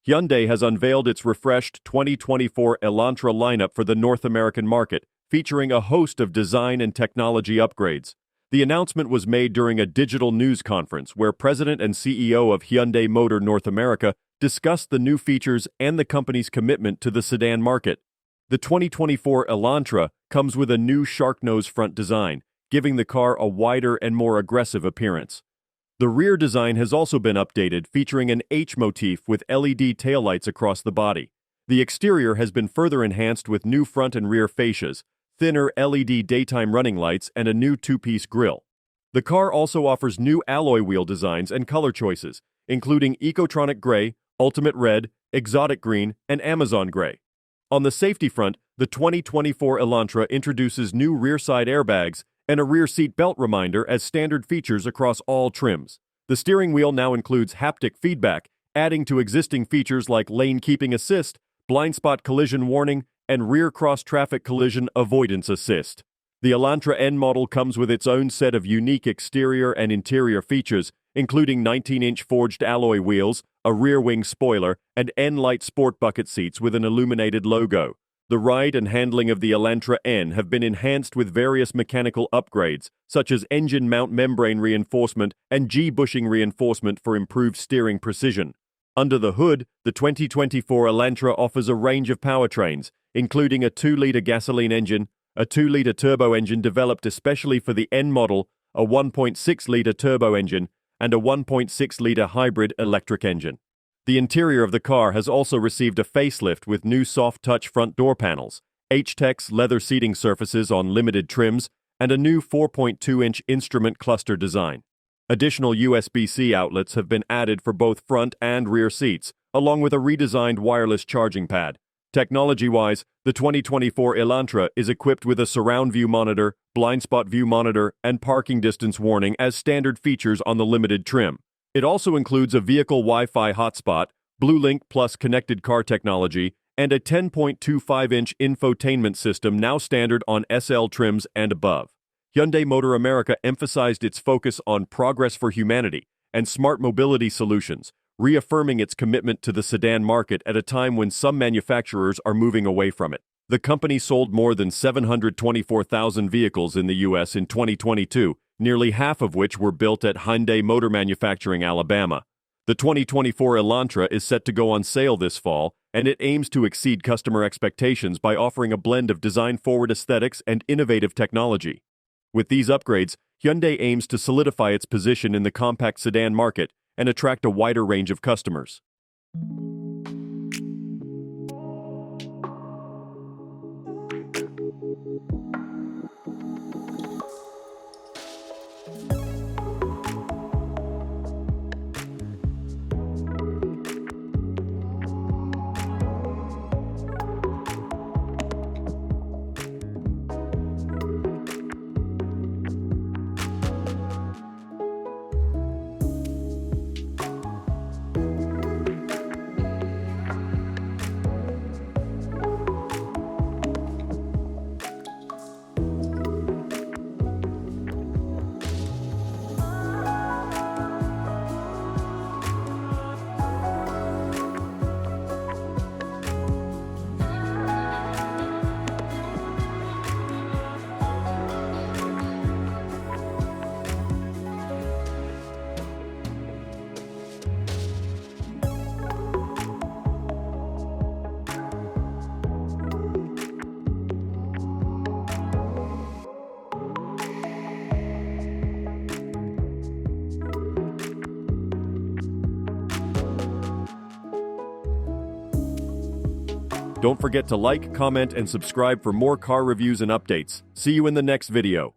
Hyundai has unveiled its refreshed 2024 Elantra lineup for the North American market, featuring a host of design and technology upgrades. The announcement was made during a digital news conference where President and CEO of Hyundai Motor North America discussed the new features and the company's commitment to the sedan market. The 2024 Elantra comes with a new Sharknose front design, giving the car a wider and more aggressive appearance. The rear design has also been updated, featuring an H motif with LED taillights across the body. The exterior has been further enhanced with new front and rear fascias, thinner LED daytime running lights, and a new two-piece grille. The car also offers new alloy wheel designs and color choices, including Ecotronic Gray, Ultimate Red, Exotic Green, and Amazon Gray. On the safety front, the 2024 Elantra introduces new rear side airbags and a rear seat belt reminder as standard features across all trims. The steering wheel now includes haptic feedback, adding to existing features like lane keeping assist, blind spot collision warning, and rear cross-traffic collision avoidance assist. The Elantra N model comes with its own set of unique exterior and interior features, including 19-inch forged alloy wheels, a rear wing spoiler, and N-Light sport bucket seats with an illuminated logo. The ride and handling of the Elantra N have been enhanced with various mechanical upgrades, such as engine mount membrane reinforcement and G-bushing reinforcement for improved steering precision. Under the hood, the 2024 Elantra offers a range of powertrains, including a 2-liter gasoline engine, a 2-liter turbo engine developed especially for the N model, a 1.6-liter turbo engine, and a 1.6-liter hybrid electric engine. The interior of the car has also received a facelift with new soft-touch front door panels, H-Tex leather seating surfaces on limited trims, and a new 4.2-inch instrument cluster design. Additional Usbc outlets have been added for both front and rear seats, along with a redesigned wireless charging pad. Technology-wise, the 2024 Elantra is equipped with a surround view monitor, blind spot view monitor, and parking distance warning as standard features on the limited trim. It also includes a vehicle Wi-Fi hotspot, BlueLink Plus connected car technology, and a 10.25-inch infotainment system now standard on SL trims and above. Hyundai Motor America emphasized its focus on progress for humanity and smart mobility solutions, reaffirming its commitment to the sedan market at a time when some manufacturers are moving away from it. The company sold more than 724,000 vehicles in the U.S. in 2022, nearly half of which were built at Hyundai Motor Manufacturing, Alabama. The 2024 Elantra is set to go on sale this fall, and it aims to exceed customer expectations by offering a blend of design-forward aesthetics and innovative technology. With these upgrades, Hyundai aims to solidify its position in the compact sedan market and attract a wider range of customers. Don't forget to like, comment, and subscribe for more car reviews and updates. See you in the next video.